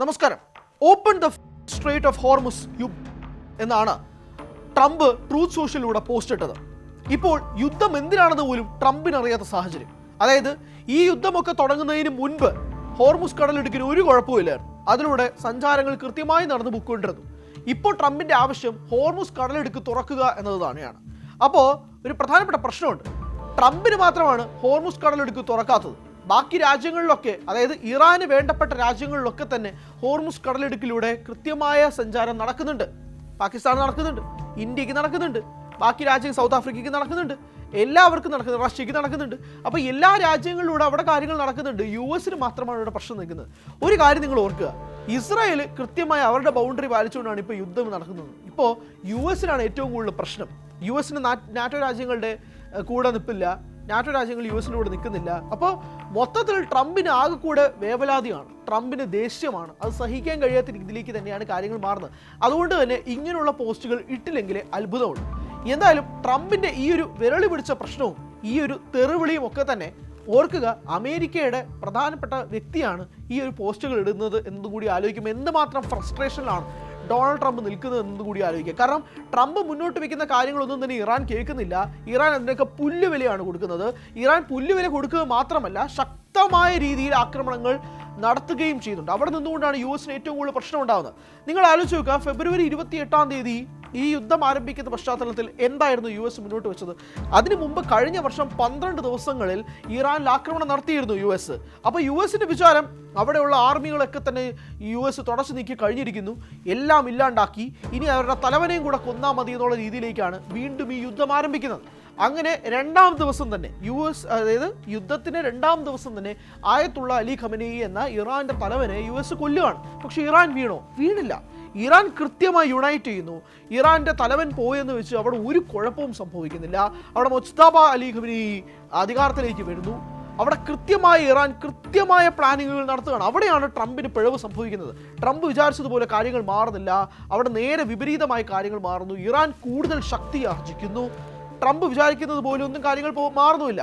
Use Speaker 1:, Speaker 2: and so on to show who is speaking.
Speaker 1: നമസ്കാരം. Open the straight of Hormuz എന്നാണ് Trump truth സോഷ്യലിലൂടെ post ഇട്ടത്. ഇപ്പോൾ യുദ്ധം എന്തിനാണെന്ന് പോലും ട്രംപിന് അറിയാത്ത സാഹചര്യം. അതായത് ഈ യുദ്ധമൊക്കെ തുടങ്ങുന്നതിന് മുൻപ് ഹോർമുസ് കടലിടുക്കിന് ഒരു കുഴപ്പമില്ലായിരുന്നു. അതിലൂടെ സഞ്ചാരങ്ങൾ കൃത്യമായി നടന്നു പോയിക്കൊണ്ടിരുന്നു. ഇപ്പോൾ ട്രംപിന്റെ ആവശ്യം ഹോർമുസ് കടലിടുക്ക് തുറക്കുക എന്നത് തന്നെയാണ്. അപ്പോൾ ഒരു പ്രധാനപ്പെട്ട പ്രശ്നമുണ്ട്. ട്രംപിന് മാത്രമാണ് ഹോർമുസ് കടലിടുക്ക് തുറക്കാത്തത്. ബാക്കി രാജ്യങ്ങളിലൊക്കെ, അതായത് ഇറാന് വേണ്ടപ്പെട്ട രാജ്യങ്ങളിലൊക്കെ തന്നെ ഹോർമുസ് കടലിടുക്കിലൂടെ കൃത്യമായ സഞ്ചാരം നടക്കുന്നുണ്ട്. പാകിസ്ഥാൻ നടക്കുന്നുണ്ട്, ഇന്ത്യക്ക് നടക്കുന്നുണ്ട്, ബാക്കി രാജ്യം സൗത്ത് ആഫ്രിക്കയ്ക്ക് നടക്കുന്നുണ്ട്, എല്ലാവർക്കും നടക്കുന്നുണ്ട്, റഷ്യക്ക് നടക്കുന്നുണ്ട്. അപ്പോൾ എല്ലാ രാജ്യങ്ങളിലൂടെ അവിടെ കാര്യങ്ങൾ നടക്കുന്നുണ്ട്. US മാത്രമാണ് ഇവിടെ പ്രശ്നം നിൽക്കുന്നത്. ഒരു കാര്യം നിങ്ങൾ ഓർക്കുക, ഇസ്രായേൽ കൃത്യമായി അവരുടെ ബൗണ്ടറി പാലിച്ചുകൊണ്ടാണ് ഇപ്പോൾ യുദ്ധം നടക്കുന്നത്. ഇപ്പോൾ US ഏറ്റവും കൂടുതൽ പ്രശ്നം. US നാറ്റോ രാജ്യങ്ങളുടെ കൂടെ നിൽപ്പില്ല, നാറ്റോ രാജ്യങ്ങൾ US കൂടെ നിൽക്കുന്നില്ല. അപ്പോൾ മൊത്തത്തിൽ ട്രംപിന് ആകെ കൂടെ വേവലാതിയാണ്, ട്രംപിന് ദേഷ്യമാണ്. അത് സഹിക്കാൻ കഴിയാത്ത രീതിയിലേക്ക് തന്നെയാണ് കാര്യങ്ങൾ മാറുന്നത്. അതുകൊണ്ട് തന്നെ ഇങ്ങനെയുള്ള പോസ്റ്റുകൾ ഇട്ടില്ലെങ്കിലേ അത്ഭുതമുള്ളൂ. എന്തായാലും ട്രംപിന്റെ ഈ ഒരു വിരളി പിടിച്ച പ്രശ്നവും ഈ ഒരു തെറിവിളിയും ഒക്കെ തന്നെ ഓർക്കുക, അമേരിക്കയുടെ പ്രധാനപ്പെട്ട വ്യക്തിയാണ് ഈ ഒരു പോസ്റ്റുകൾ ഇടുന്നത് എന്നതുകൂടി ആലോചിക്കുമ്പോൾ എന്തുമാത്രം ഫ്രസ്ട്രേഷനിലാണ് ഡൊണാൾഡ് ട്രംപ് നിൽക്കുന്നത് എന്നതുകൂടി ആലോചിക്കുക. കാരണം ട്രംപ് മുന്നോട്ട് വയ്ക്കുന്ന കാര്യങ്ങളൊന്നും തന്നെ ഇറാൻ കേൾക്കുന്നില്ല. ഇറാൻ അതിനൊക്കെ പുല്ലുവിലയാണ് കൊടുക്കുന്നത്. ഇറാൻ പുല്ലുവില കൊടുക്കുക മാത്രമല്ല, ശക്തമായ രീതിയിൽ ആക്രമണങ്ങൾ നടത്തുകയും ചെയ്യുന്നുണ്ട്. അവിടെ നിന്നുകൊണ്ടാണ് US ഏറ്റവും കൂടുതൽ പ്രശ്നം ഉണ്ടാകുന്നത്. നിങ്ങൾ ആലോചിച്ച് നോക്കുക, ഫെബ്രുവരി 28 ഈ യുദ്ധം ആരംഭിക്കുന്ന പശ്ചാത്തലത്തിൽ എന്തായിരുന്നു US മുന്നോട്ട് വെച്ചത്? അതിനു മുമ്പ് കഴിഞ്ഞ വർഷം 12 ദിവസങ്ങളിൽ ഇറാനിൽ ആക്രമണം നടത്തിയിരുന്നു US. അപ്പോൾ US വിചാരം അവിടെയുള്ള ആർമികളൊക്കെ തന്നെ US തുടച്ചു നീക്കി കഴിഞ്ഞിരിക്കുന്നു, എല്ലാം ഇല്ലാണ്ടാക്കി, ഇനി അവരുടെ തലവനെയും കൂടെ കൊന്നാൽ മതി എന്നുള്ള രീതിയിലേക്കാണ് വീണ്ടും ഈ യുദ്ധം ആരംഭിക്കുന്നത്. അങ്ങനെ രണ്ടാം ദിവസം തന്നെ അതായത് യുദ്ധത്തിന് രണ്ടാം ദിവസം തന്നെ ആയത്തുള്ള അലി ഖമനേയി എന്ന ഇറാന്റെ തലവനെ US കൊല്ലുകയാണ്. പക്ഷെ ഇറാൻ വീണോ? വീണില്ല. ഇറാൻ കൃത്യമായി യുണൈറ്റ് ചെയ്യുന്നു. ഇറാന്റെ തലവൻ പോയെന്ന് വെച്ച് അവിടെ ഒരു കുഴപ്പവും സംഭവിക്കുന്നില്ല. അവിടെ മുജ്തബ അലി ഖമനേയി അധികാരത്തിലേക്ക് വരുന്നു. അവിടെ ഇറാൻ കൃത്യമായ പ്ലാനിങ്ങുകൾ നടത്തുകയാണ്. അവിടെയാണ് ട്രംപിന് പിഴവ് സംഭവിക്കുന്നത്. ട്രംപ് വിചാരിച്ചതുപോലെ കാര്യങ്ങൾ മാറുന്നില്ല. അവിടെ നേരെ വിപരീതമായ കാര്യങ്ങൾ മാറുന്നു. ഇറാൻ കൂടുതൽ ശക്തി ആർജിക്കുന്നു. ട്രംപ് വിചാരിക്കുന്നത് പോലെ ഒന്നും കാര്യങ്ങൾ മാറുന്നുമില്ല.